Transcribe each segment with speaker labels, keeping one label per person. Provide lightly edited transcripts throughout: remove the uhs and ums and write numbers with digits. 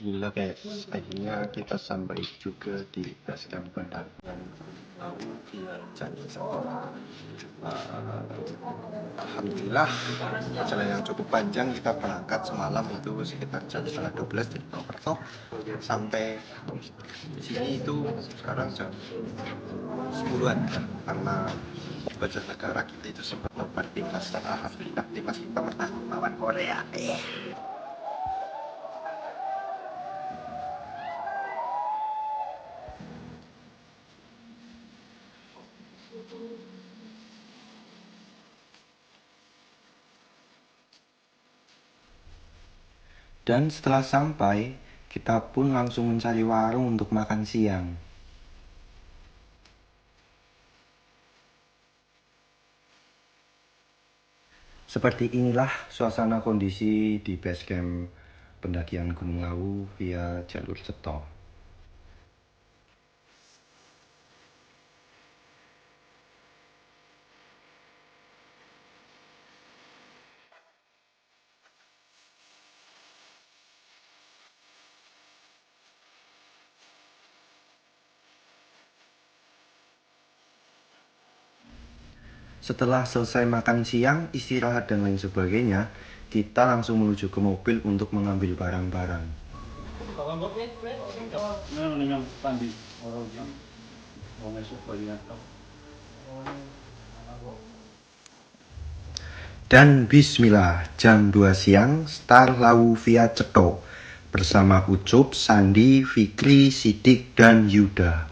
Speaker 1: Gila kayak akhirnya kita sampai juga di base camp pendakian lalu via Candi Sekolah. Alhamdulillah perjalanan yang cukup panjang, kita berangkat semalam itu sekitar jam setengah 12 dari Purwokerto sampai sini itu sekarang jam 10-an karena di Banjarnegara kita itu sempat nobar timnas dan alhamdulillah timnas kita menang lawan Korea. Dan setelah sampai, kita pun langsung mencari warung untuk makan siang. Seperti inilah suasana kondisi di base camp pendakian Gunung Lawu via jalur Seto. Setelah selesai makan siang, istirahat dan lain sebagainya, kita langsung menuju ke mobil untuk mengambil barang-barang. Dan bismillah, jam 2 siang, start Lawu via Ceto bersama Ucup, Sandi, Fikri, Sidik, dan Yuda.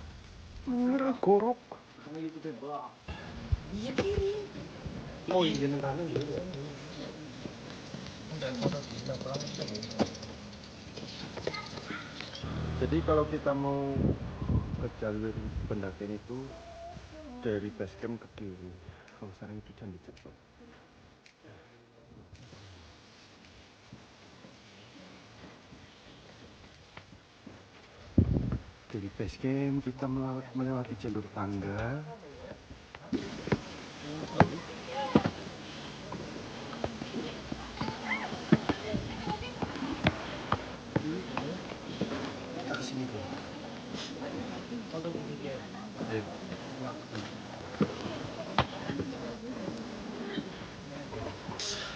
Speaker 1: Jadi kalau kita mau ke jalur pendakian itu dari base camp ke kiri, kalau sekarang itu Candi Ceto. Dari base camp kita melewati jalur tangga. Kita ke sini dulu.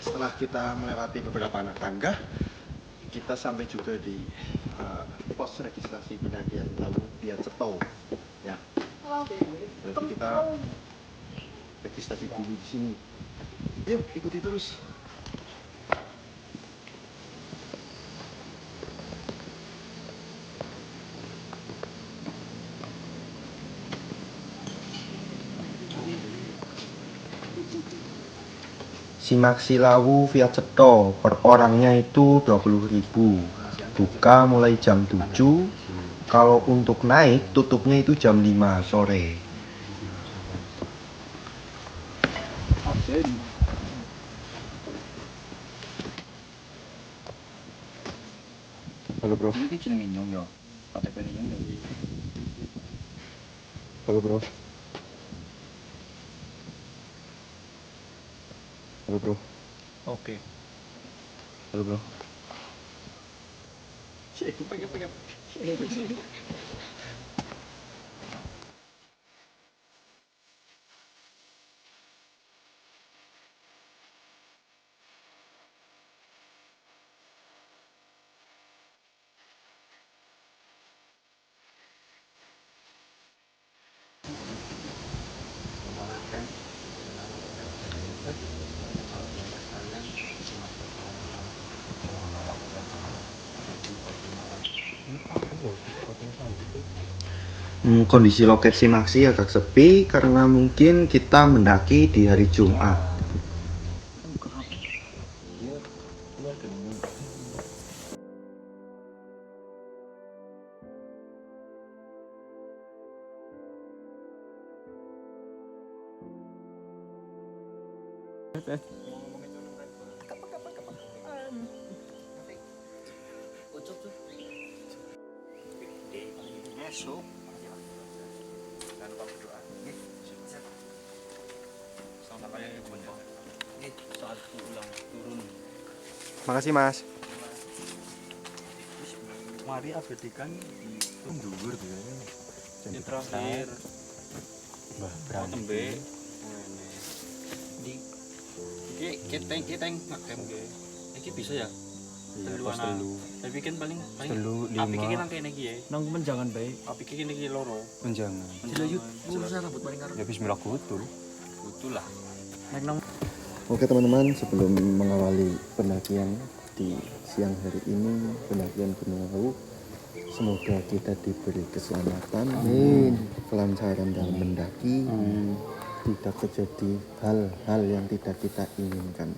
Speaker 1: Setelah kita melewati beberapa anak tangga, kita sampai juga di pos registrasi pendakian Lawu via Ceto. Ya. Berarti kita registrasi dulu di sini. Yuk, ikuti terus. Simaksi Lawu via Ceto per orangnya itu 20.000. Buka mulai jam 7. Kalau untuk naik tutupnya itu jam 5 sore. Halo bro. Halo bro. Halo bro.
Speaker 2: Oke.
Speaker 1: Halo bro. Kondisi loket Simaksi agak sepi karena mungkin kita mendaki di hari Jumat.
Speaker 2: Saat pulang turun.
Speaker 1: Makasih mas.
Speaker 3: mari abadikan di
Speaker 4: Dhuwur tuh ya.
Speaker 3: ini terakhir
Speaker 4: Mbah
Speaker 3: mau
Speaker 4: berani.
Speaker 3: tembe ngene di kita ngakem ge iki bisa ya
Speaker 4: Iya,
Speaker 3: telu
Speaker 4: pos
Speaker 3: anak
Speaker 4: telu.
Speaker 3: tapi kan paling
Speaker 4: Telu,
Speaker 3: api iki
Speaker 4: lima.
Speaker 3: nang kene iki ya
Speaker 2: Nang menjangan baik.
Speaker 3: api iki kene iki loro
Speaker 4: Menjangan.
Speaker 2: Dilayut. Urusan rambut paling karo.
Speaker 4: Ya bismillah kutul.
Speaker 3: betul lah
Speaker 2: Naik nang
Speaker 1: Oke teman-teman, sebelum mengawali pendakian di siang hari ini, pendakian Gunung Lawu, semoga kita diberi keselamatan, kelancaran dalam mendaki, tidak terjadi hal-hal yang tidak kita inginkan.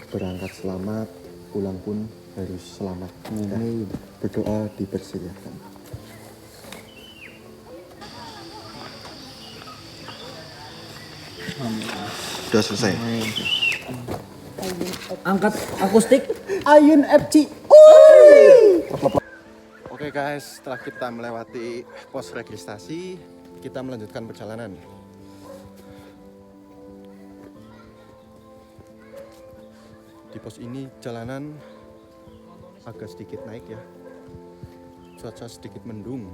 Speaker 1: Berangkat selamat, pulang pun harus selamat. Berdoa dipersilakan. Sudah selesai.
Speaker 2: angkat akustik Ayun FC.
Speaker 1: Oke guys, setelah kita melewati pos registrasi, kita melanjutkan perjalanan. Di pos ini jalanan agak sedikit naik ya. Cuaca sedikit mendung.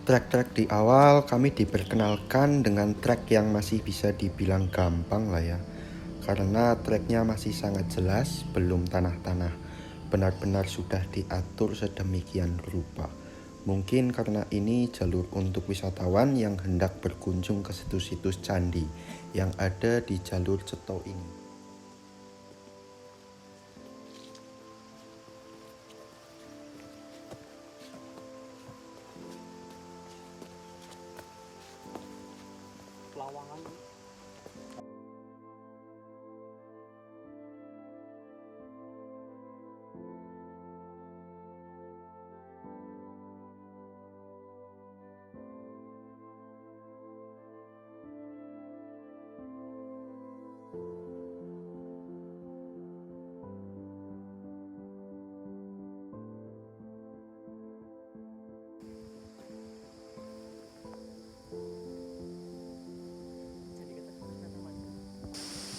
Speaker 1: Trek-trek di awal kami diperkenalkan dengan trek yang masih bisa dibilang gampang lah ya. Karena treknya masih sangat jelas, belum tanah-tanah. Benar-benar sudah diatur sedemikian rupa. Mungkin karena ini jalur untuk wisatawan yang hendak berkunjung ke situs-situs candi yang ada di jalur Ceto ini.
Speaker 3: lawangan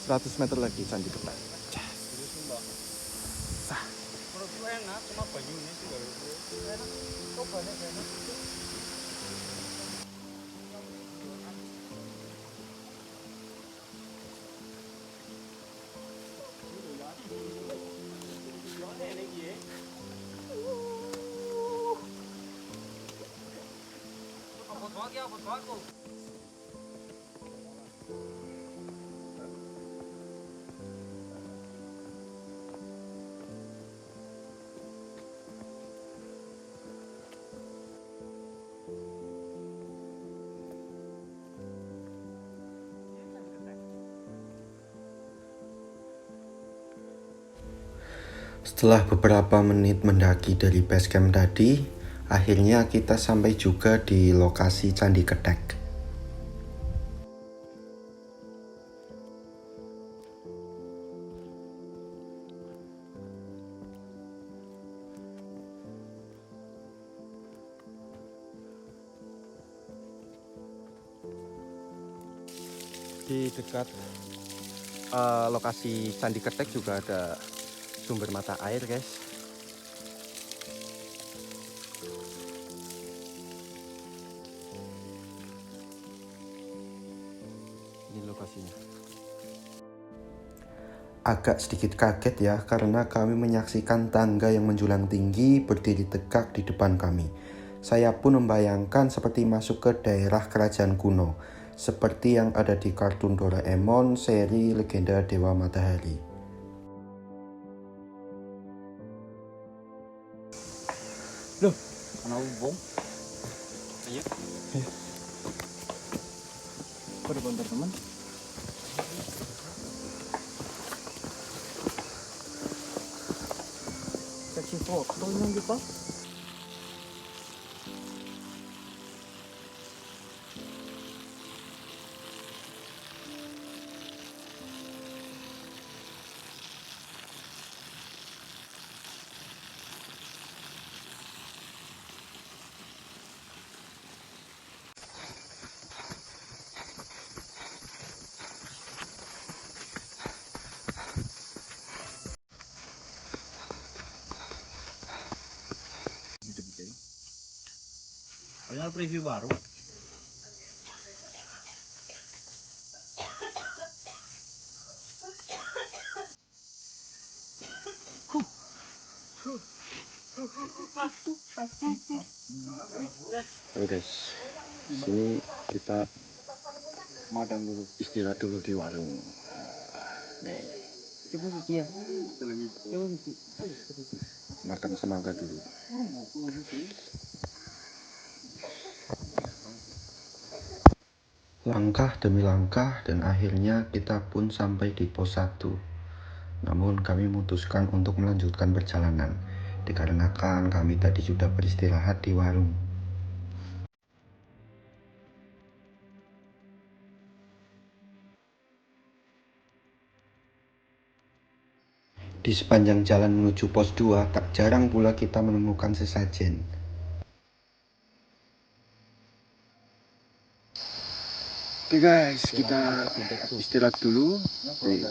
Speaker 1: Nah, 100 meter lagi Candi Ketak.
Speaker 3: menurutku enak cuma banyunya sih kalau enak cobanya enak
Speaker 1: Setelah beberapa menit mendaki dari base camp tadi, akhirnya kita sampai juga di lokasi Candi Ketek. Di dekat lokasi Candi Ketek juga ada sumber mata air guys. Ini lokasinya. Agak sedikit kaget ya karena kami menyaksikan tangga yang menjulang tinggi berdiri tegak di depan kami. Saya pun membayangkan seperti masuk ke daerah kerajaan kuno, seperti yang ada di kartun Doraemon seri Legenda Dewa Matahari.
Speaker 2: Loh, ana wong.
Speaker 3: ayo
Speaker 2: Pada bantar teman. Seksi foto yang gitu.
Speaker 3: Padahal preview baru.
Speaker 4: Oke guys, sini kita madang dulu, istirahat dulu di warung.
Speaker 2: Coba suci ya. Coba suci.
Speaker 4: Makan semangka dulu. Langkah demi langkah dan akhirnya kita pun sampai di pos 1. Namun kami memutuskan untuk melanjutkan perjalanan dikarenakan kami tadi sudah beristirahat di warung. Di sepanjang jalan menuju pos 2 tak jarang pula kita menemukan sesajen. Oke guys, kita istirahat dulu di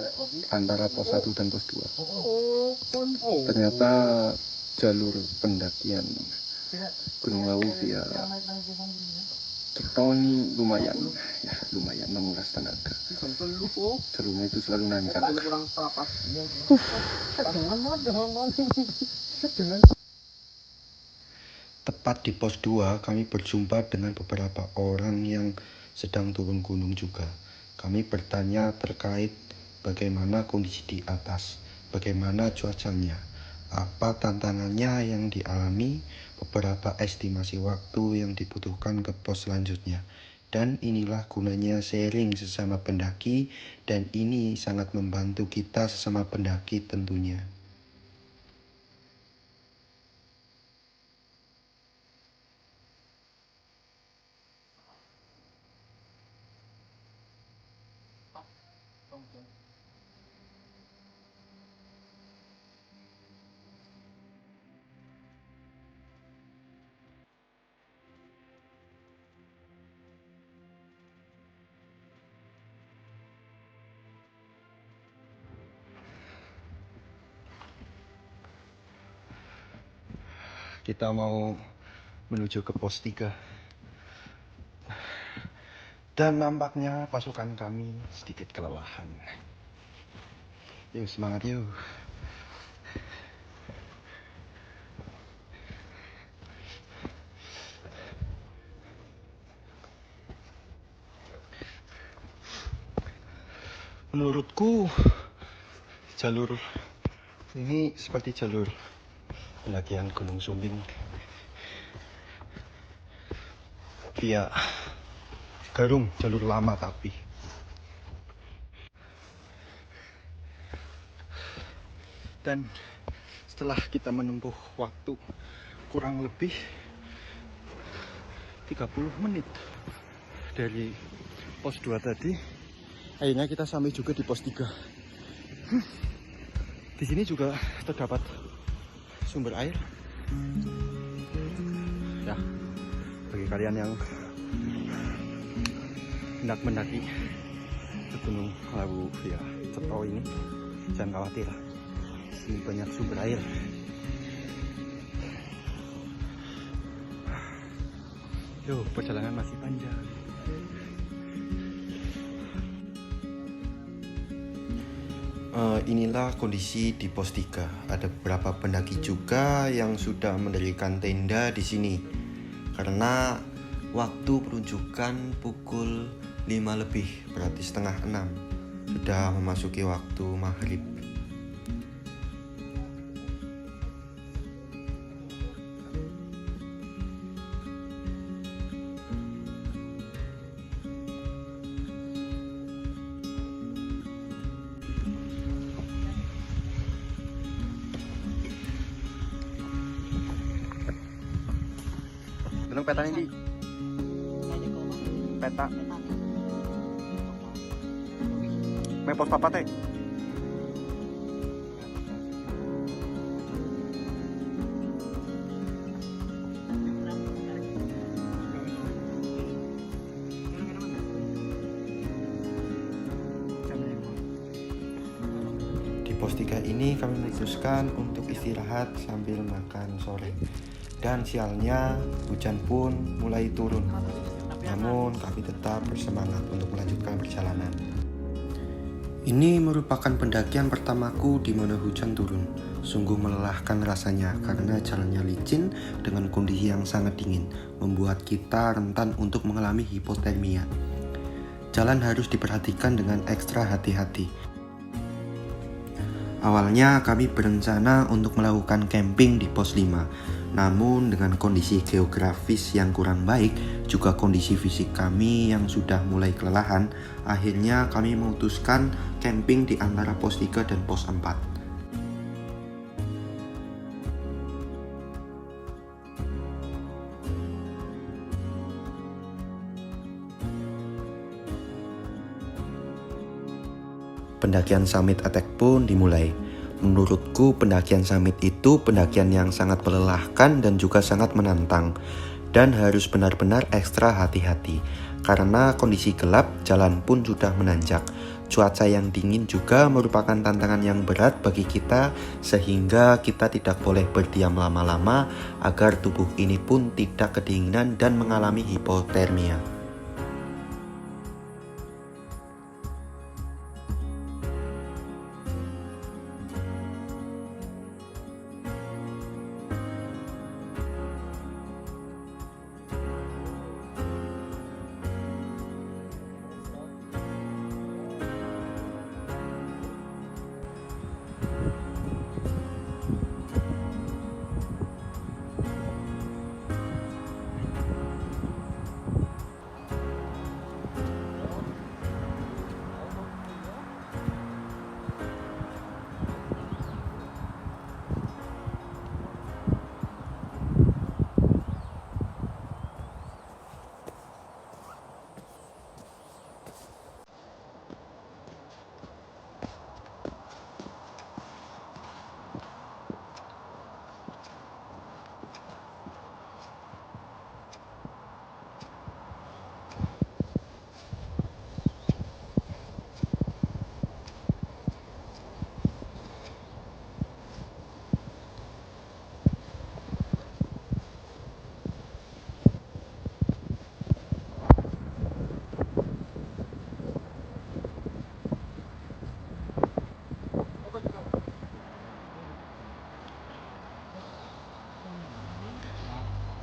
Speaker 4: antara pos 1 dan pos 2. Ternyata jalur pendakian Gunung Lawu via Cetol ini lumayan menguras tenaga. Jalurnya itu selalu nanjak. Tepat di pos 2 kami berjumpa dengan beberapa orang yang sedang turun gunung juga. Kami bertanya terkait bagaimana kondisi di atas, bagaimana cuacanya, apa tantangannya yang dialami, beberapa estimasi waktu yang dibutuhkan ke pos selanjutnya. Dan inilah gunanya sharing sesama pendaki, dan ini sangat membantu kita sesama pendaki tentunya. Kita mau menuju ke pos 3. Dan nampaknya pasukan kami sedikit kelelahan. Yuk semangat yuk. Menurutku jalur ini seperti jalur pendakian Gunung Sumbing via Garung, jalur lama tapi. Dan setelah kita menempuh waktu kurang lebih 30 menit dari pos 2 tadi, akhirnya kita sampai juga di pos 3. Di sini juga terdapat sumber air. Ya, bagi kalian yang hendak mendaki ke Gunung Lawu via Cetol ini, jangan khawatir, sini banyak sumber air. Duh, perjalanan masih panjang. Inilah kondisi di pos 3. Ada beberapa pendaki juga yang sudah mendirikan tenda di sini. Karena waktu peruncukan pukul 5 lebih, berarti setengah 6. Sudah memasuki waktu maghrib. Belum peta ini. Peta. Mepos papa teh. Di pos 3 ini kami memutuskan untuk istirahat sambil makan sore. Dan sialnya hujan pun mulai turun. Namun kami tetap bersemangat untuk melanjutkan perjalanan. Ini merupakan pendakian pertamaku di mana hujan turun. Sungguh melelahkan rasanya karena jalannya licin dengan kondisi yang sangat dingin, membuat kita rentan untuk mengalami hipotermia. Jalan harus diperhatikan dengan ekstra hati-hati. Awalnya kami berencana untuk melakukan camping di pos 5. Namun dengan kondisi geografis yang kurang baik, juga kondisi fisik kami yang sudah mulai kelelahan, akhirnya kami memutuskan camping di antara pos 3 dan pos 4. Pendakian summit Attack pun dimulai. Menurutku pendakian summit itu pendakian yang sangat melelahkan dan juga sangat menantang. Dan harus benar-benar ekstra hati-hati. Karena kondisi gelap, jalan pun sudah menanjak. Cuaca yang dingin juga merupakan tantangan yang berat bagi kita, sehingga kita tidak boleh berdiam lama-lama agar tubuh ini pun tidak kedinginan dan mengalami hipotermia.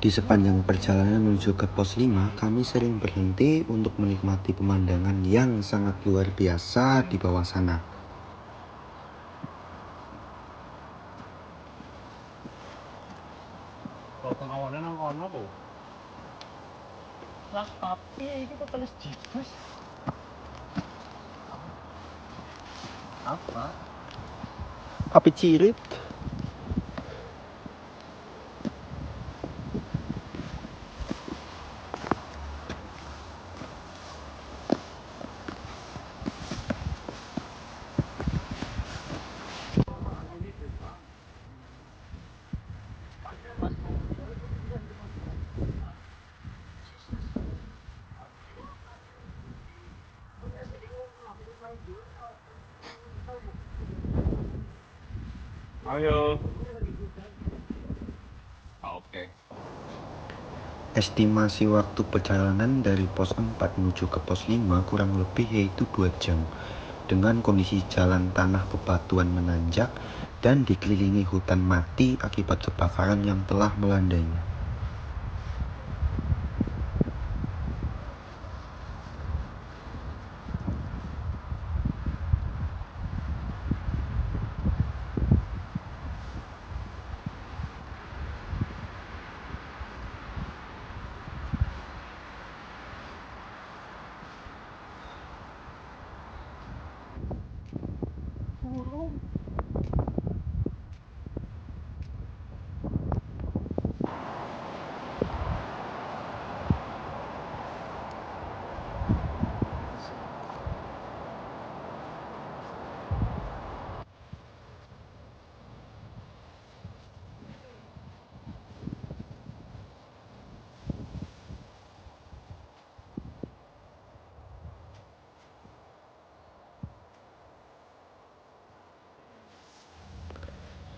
Speaker 4: Di sepanjang perjalanan menuju ke pos 5, kami sering berhenti untuk menikmati pemandangan yang sangat luar biasa di bawah sana.
Speaker 3: Kalau pengawalan nang kono po. Lah tapi iki kok tulis jibus. Apa?
Speaker 4: Api cirit.
Speaker 3: Ayo. Oke.
Speaker 4: Estimasi waktu perjalanan dari pos 4 menuju ke pos 5 kurang lebih yaitu 2 jam. Dengan kondisi jalan tanah bebatuan menanjak dan dikelilingi hutan mati akibat kebakaran yang telah melandainya.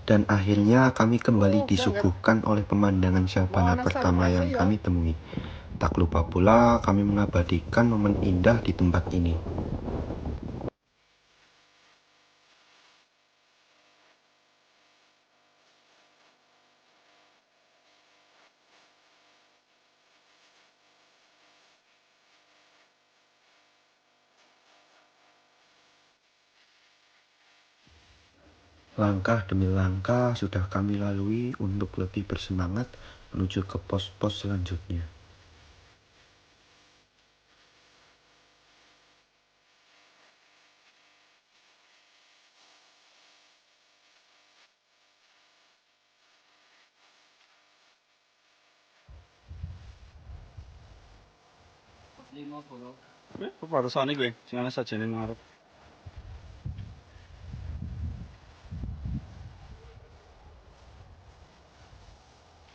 Speaker 4: Dan akhirnya kami kembali disuguhkan oleh pemandangan savana pertama yang kami temui. Tak lupa pula kami mengabadikan momen indah di tempat ini. Langkah demi langkah sudah kami lalui untuk lebih bersemangat menuju ke pos-pos selanjutnya.
Speaker 3: Barusan gue, jangan saja nih ngarep.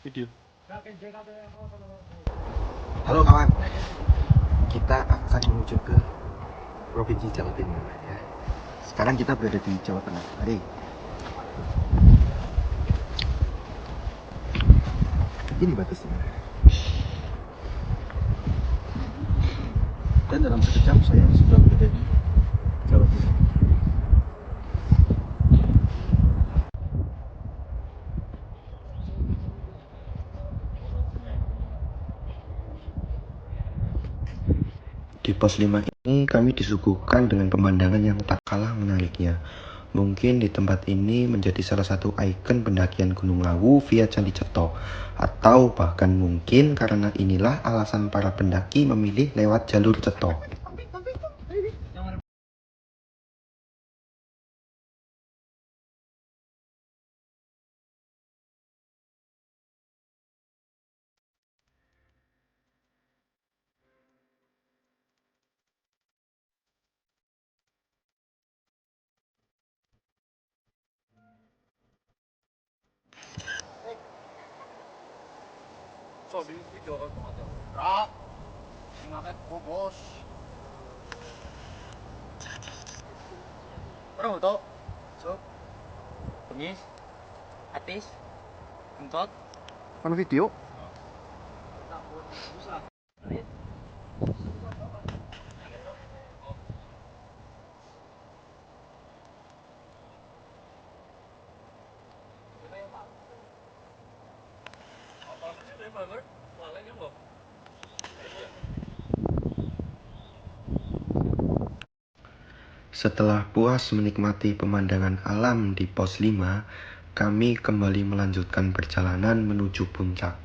Speaker 3: Video.
Speaker 1: Halo kawan, kita akan menuju ke Provinsi Jawa Timur ya. Sekarang kita berada di Jawa Tengah. Mari. Ini batasnya. Dan dalam sekejap saya sudah berada di Jawa Timur.
Speaker 4: Di pos 5 ini kami disuguhkan dengan pemandangan yang tak kalah menariknya. Mungkin di tempat ini menjadi salah satu ikon pendakian Gunung Lawu via Candi Ceto. Atau bahkan mungkin karena inilah alasan para pendaki memilih lewat jalur Ceto.
Speaker 3: So di video kan. Ingat bos. Bro, to. So. Pengis. Atis. Kentot.
Speaker 1: Kan video?
Speaker 4: Setelah puas menikmati pemandangan alam di pos 5, kami kembali melanjutkan perjalanan menuju puncak.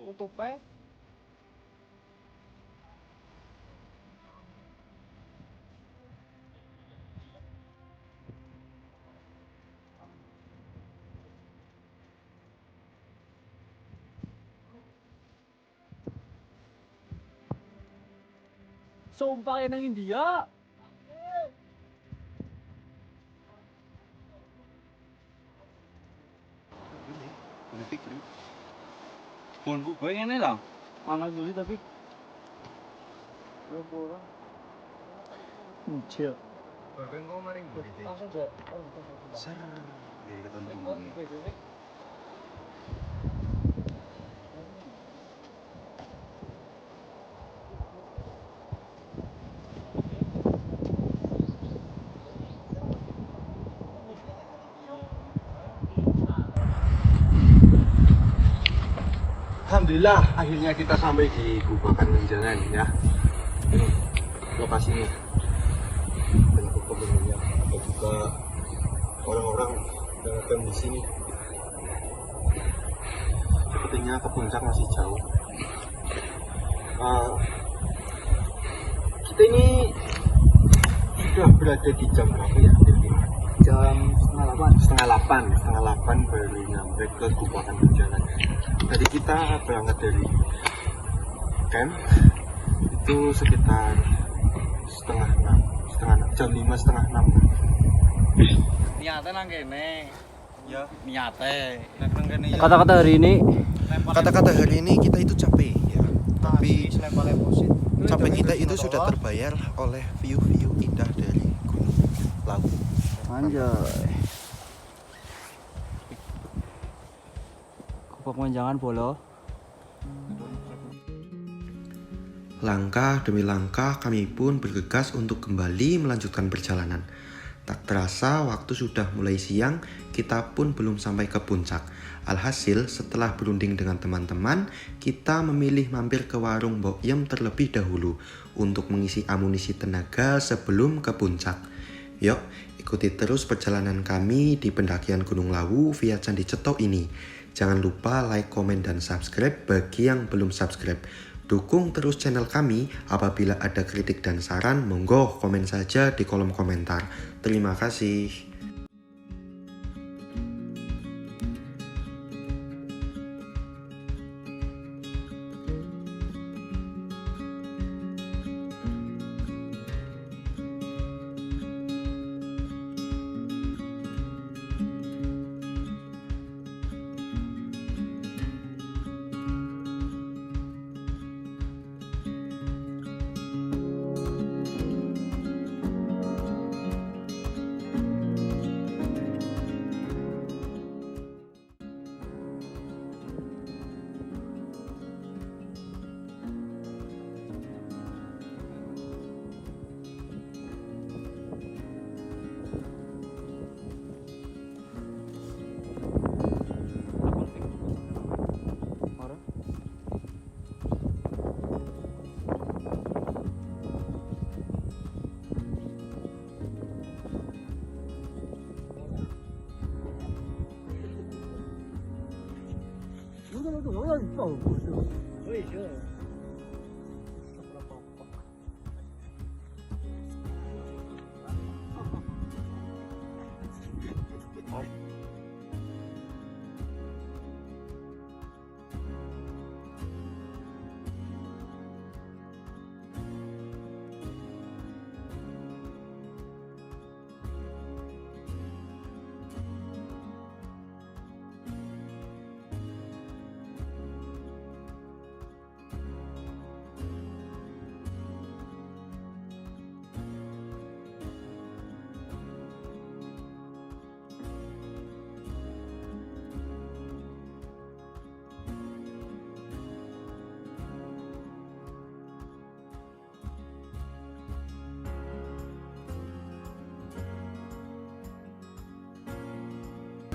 Speaker 2: Tutup sumpah kayak nang India.
Speaker 3: Pun gue ini lah. Mana dulu tapi.
Speaker 2: Chill.
Speaker 1: Alhamdulillah akhirnya kita sampai di Gubakan Menjangan ya. Ini lokasinya. Bentuk pegunungan ada juga orang-orang yang ada di sini. Sepertinya ke puncak masih jauh. Kita ini sudah berada di jam berapa ya?
Speaker 2: Jam
Speaker 1: setengah 8 baru nyampe ke Gubakan Menjangan. Tadi kita berangkat dari camp itu sekitar setengah 6, jam 5 setengah 6.
Speaker 3: Niatnya nang kene. Ya niate. Nek nang kene ya.
Speaker 2: Kata-kata hari ini.
Speaker 4: Kata-kata hari ini kita itu capek ya, tapi
Speaker 3: leposit.
Speaker 4: capek kita itu sudah terbayar oleh view-view indah dari Gunung Lawu.
Speaker 2: Anjay. Pemanjangan bolo.
Speaker 4: Langkah demi langkah kami pun bergegas untuk kembali melanjutkan perjalanan. Tak terasa waktu sudah mulai siang, kita pun belum sampai ke puncak. Alhasil setelah berunding dengan teman-teman, kita memilih mampir ke warung Mbok Yem terlebih dahulu untuk mengisi amunisi tenaga sebelum ke puncak. Yuk, ikuti terus perjalanan kami di pendakian Gunung Lawu via Candi Cetok ini. Jangan lupa like, komen, dan subscribe bagi yang belum subscribe. Dukung terus channel kami. Apabila ada kritik dan saran, monggo komen saja di kolom komentar. Terima kasih.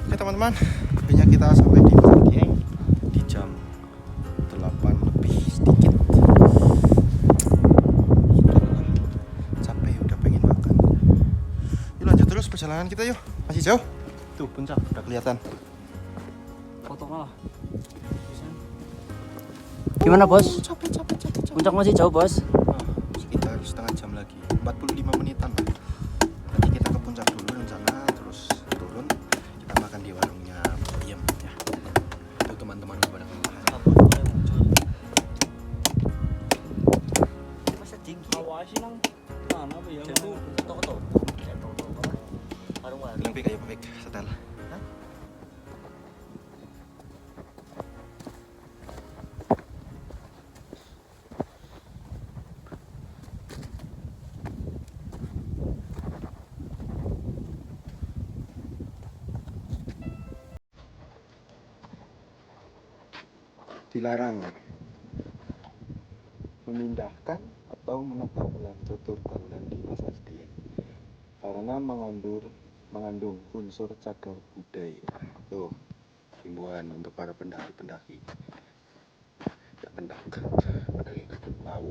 Speaker 4: Oke teman-teman, akhirnya kita sampai di Pasar Dieng di jam 8 lebih sedikit. Capek, udah pengen makan. Yuk lanjut terus perjalanan kita yuk. Masih jauh? Tuh puncak udah kelihatan.
Speaker 2: Potong lah. Gimana bos?
Speaker 4: Capek.
Speaker 2: Puncak masih jauh bos.
Speaker 4: Sekitar setengah jam lagi, 45 menitan lah. Nanti kita ke puncak dulu rencana, terus turun kita makan di warungnya Mbok Yem ya. Itu teman-teman pada kemarin.
Speaker 3: Masa tinggi. Awasi nang mana apa ya? Tok-tok. Warung-warung.
Speaker 4: Bilang pik ayo pik setel. Dilarang memindahkan atau menebang tutur bangunan di Pasar Dieng karena mengandung unsur cagar budaya. Tuh himbauan untuk para pendaki-pendaki yang hendak mendaki Gunung Lawu.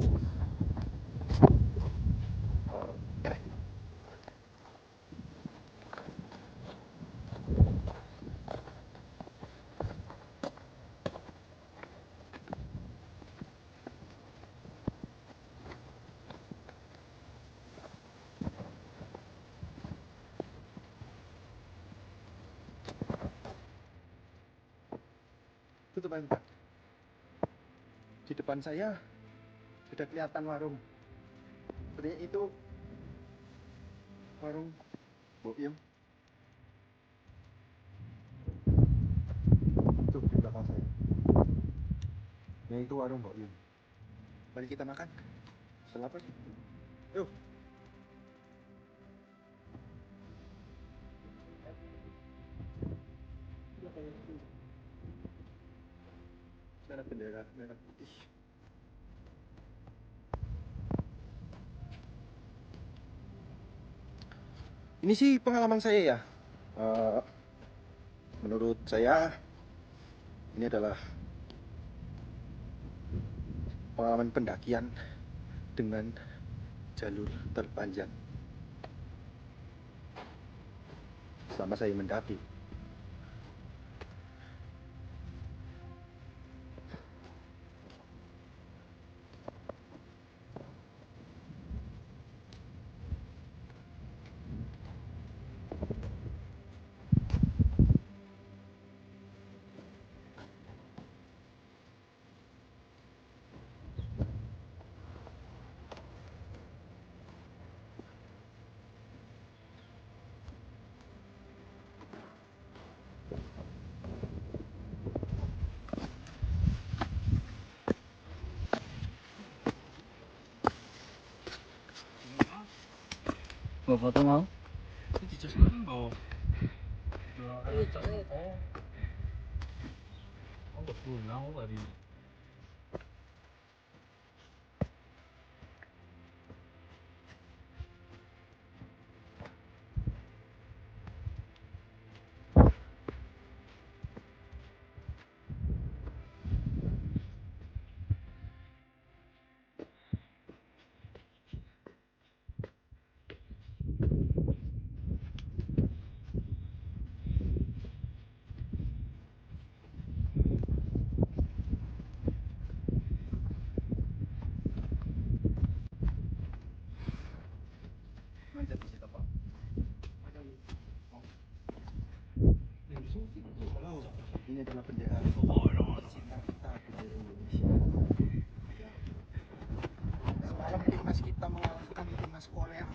Speaker 4: Itu teman-teman, di depan saya sudah kelihatan warung. Sepertinya itu warung Mbok Yem. Nah itu warung Mbak Yun.
Speaker 1: Mari kita makan. Selamat. Yuk. Ada bendera merah putih. Ini sih pengalaman saya ya. Menurut saya ini adalah pengalaman pendakian dengan jalur terpanjang selama saya mendaki.
Speaker 2: Mau foto mau?
Speaker 1: Ini adalah bendera cinta kita, bendera Indonesia. Semalam timnas kita mengalahkan timnas Korea.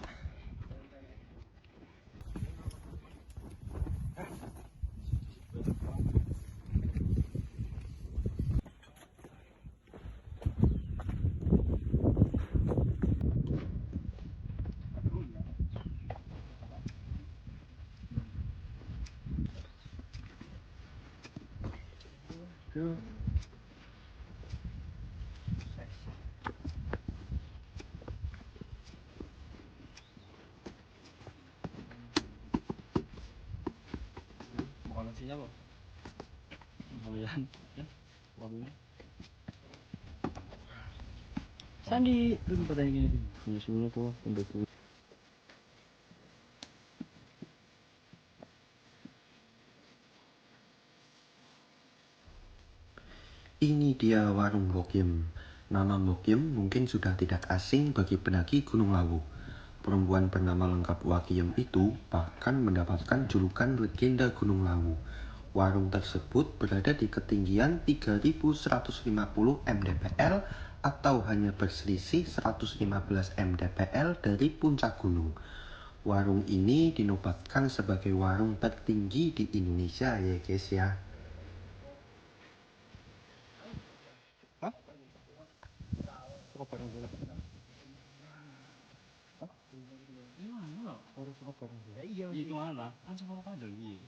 Speaker 3: Bukan nasinya apa? Kemudian, warungnya. Sandi, itu pertanyaan gini. Ini sebenarnya tuh untuk
Speaker 4: Ini dia warung Mbok Yem. Nama Mbok Yem mungkin sudah tidak asing bagi pendaki Gunung Lawu. Perempuan bernama lengkap Wakiyem itu bahkan mendapatkan julukan legenda Gunung Lawu. Warung tersebut berada di ketinggian 3150 mdpl atau hanya berselisih 115 mdpl dari puncak gunung. Warung ini dinobatkan sebagai warung tertinggi di Indonesia ya guys ya.
Speaker 3: itu mana? Kan sama ada lagi.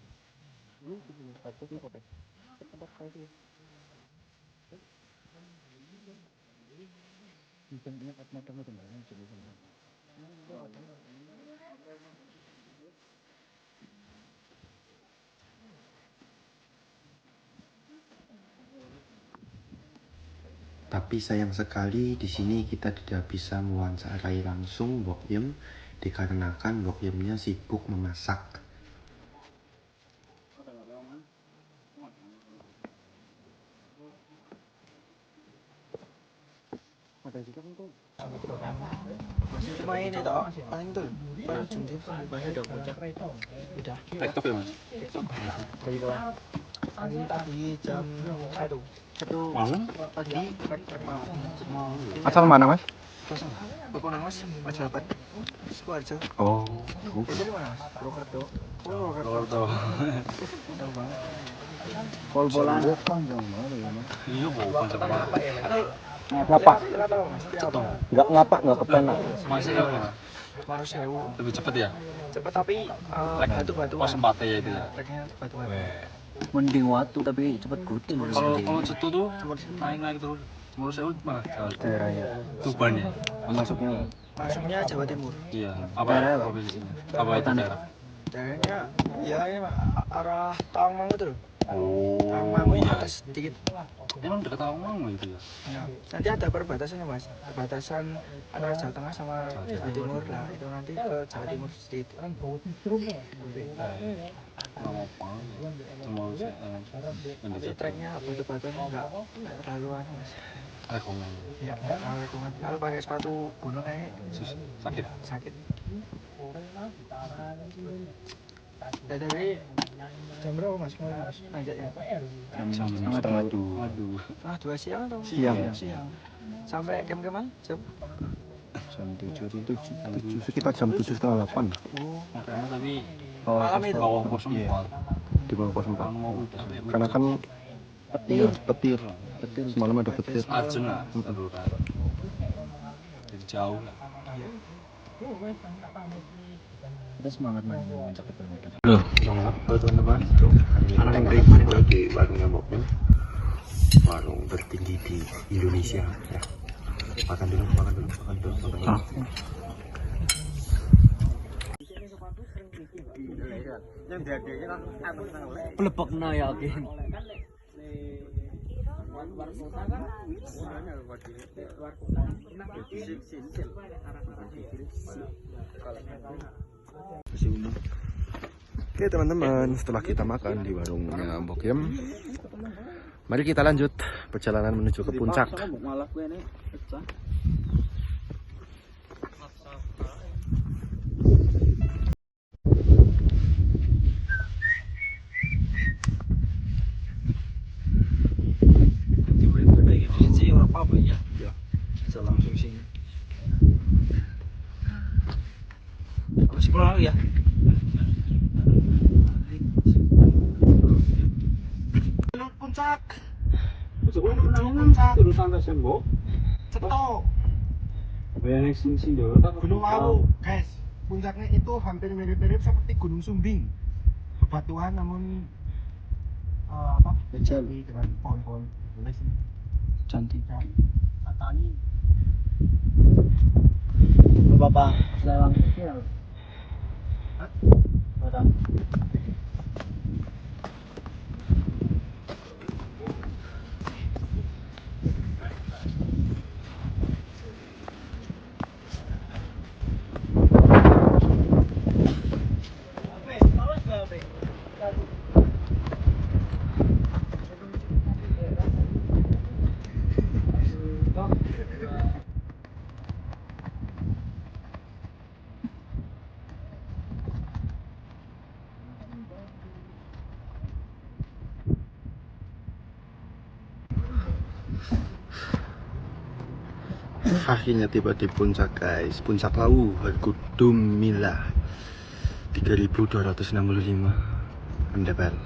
Speaker 4: Tapi sayang sekali di sini kita tidak bisa mewawancarai langsung Mbok Yem dikarenakan Mbok Yemnya sibuk memasak.
Speaker 1: Cuma ini toh, paling tuh. Baru jungkir, banyak udah puncak. Udah.
Speaker 3: Laptop ya mas?
Speaker 1: Dari bawah. Ini tadi jam 1
Speaker 3: Malam?
Speaker 1: pagi.
Speaker 4: Asal mana mas?
Speaker 1: Bapak nang mas, Majabat. Sukoharjo.
Speaker 4: Oh.
Speaker 1: Jadi mana mas? Purwokerto.
Speaker 3: Purwokerto.
Speaker 1: Tahu banget.
Speaker 2: Pol-polan panjang banget ya.
Speaker 3: Iya, bukan sama.
Speaker 2: Ngapa? Nggak ngapa, nggak kepenak.
Speaker 3: Masih apa?
Speaker 1: Baru sewu.
Speaker 3: Lebih cepet ya?
Speaker 1: Cepet tapi batu-batu.
Speaker 3: Pas empatnya ya itu ya.
Speaker 1: Treknya batu-batu.
Speaker 2: Mending waktu tapi cepet gudul.
Speaker 3: Kalau cetu tuh naik terus. Menurut saya mana?
Speaker 2: Daerahnya.
Speaker 3: Tuban ya.
Speaker 2: Masuknya
Speaker 1: Masuknya Jawa Timur.
Speaker 3: Iya. Apa
Speaker 2: Daerah apa?
Speaker 3: provinsinya? Apa itu daerah?
Speaker 1: Daerahnya ya ini arah Tawangmangu itu loh.
Speaker 3: Oh.
Speaker 1: Tawangmangu
Speaker 3: Iya.
Speaker 1: atas sedikit.
Speaker 3: Emang dekat Tawangmangu itu ya?
Speaker 1: Ya. Nanti ada perbatasannya mas. Perbatasan antara Jawa Tengah sama Jawa Timur lah. Itu nanti ke Jawa Timur sedikit.
Speaker 3: Apa? Mau
Speaker 1: Tapi treknya batu-batu enggak terlalu anu mas.
Speaker 3: rekomen.
Speaker 1: Ya, enggak terlalu rekomen. Kalau pakai sepatu gunung kayak
Speaker 3: Sakit.
Speaker 1: sakit. Ya dari jam berapa mas mulai mas nanjaknya?
Speaker 3: Jam
Speaker 2: setengah
Speaker 3: dua. Aduh.
Speaker 1: Ah 2 siang atau?
Speaker 2: Siang.
Speaker 1: Siang. Sampai kem-keman jam?
Speaker 2: jam 7 sekitar jam 7:30 8.
Speaker 1: Oh,
Speaker 3: Makanya tapi
Speaker 1: malam itu.
Speaker 3: bawah pos 4.
Speaker 2: Di bawah pos 4.
Speaker 3: Mau
Speaker 2: Karena kan petir. Semalam ada petir.
Speaker 3: Arjun lah. Aduh kan. Jadi jauh lah.
Speaker 2: Kita semangat mencapai permukaan.
Speaker 4: Halo teman-teman, anak yang berada di warungnya Mokmin, warung tertinggi di Indonesia ya. Makan dulu.
Speaker 2: Pelebok na yakin.
Speaker 4: Oke teman-teman, setelah kita makan di warungnya Mbok Yem, mari kita lanjut perjalanan menuju ke puncak.
Speaker 2: Malah gue ini pecah.
Speaker 1: Apa ya? Bisa langsung sini. Masih pulang ya? Puncak. Puncak.
Speaker 3: Terus sampai Sembok.
Speaker 1: Cetok.
Speaker 3: Banyak sing
Speaker 1: Gunung Lawu, guys. Puncaknya itu hampir mirip-mirip seperti Gunung Sumbing. Bebatuan namun apa?
Speaker 2: Kecil.
Speaker 1: Dengan pohon-pohon. Boleh sih.
Speaker 2: Cantik.
Speaker 1: Tani.
Speaker 2: Bapak selalang kecil. Badan.
Speaker 4: Akhirnya tiba di puncak guys, puncak Lawu, Harkudum Mila 3265 mdpl.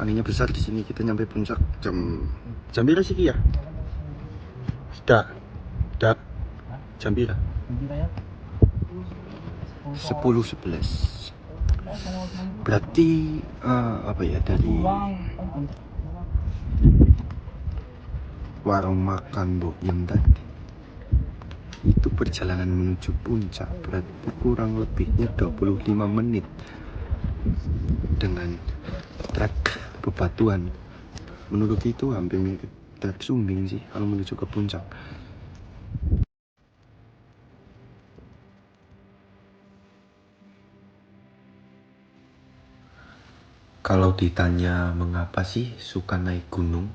Speaker 4: Anginnya besar di sini. Kita nyampe puncak jam berapa sih ya? Dak jam berapa? 10:11. Berarti apa ya, dari warung makan Mbok Yem tadi itu perjalanan menuju puncak berarti kurang lebihnya 25 menit dengan trek bebatuan. Menurut itu hampir mirip trek Sumbing sih kalau menuju ke puncak. Kalau ditanya mengapa sih suka naik gunung,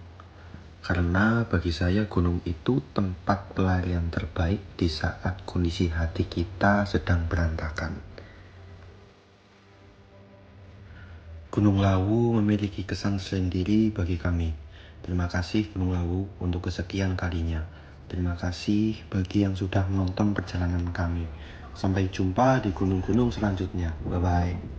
Speaker 4: karena bagi saya gunung itu tempat pelarian terbaik di saat kondisi hati kita sedang berantakan. Gunung Lawu memiliki kesan sendiri bagi kami. Terima kasih Gunung Lawu untuk kesekian kalinya. Terima kasih bagi yang sudah menonton perjalanan kami. Sampai jumpa di gunung-gunung selanjutnya. Bye-bye.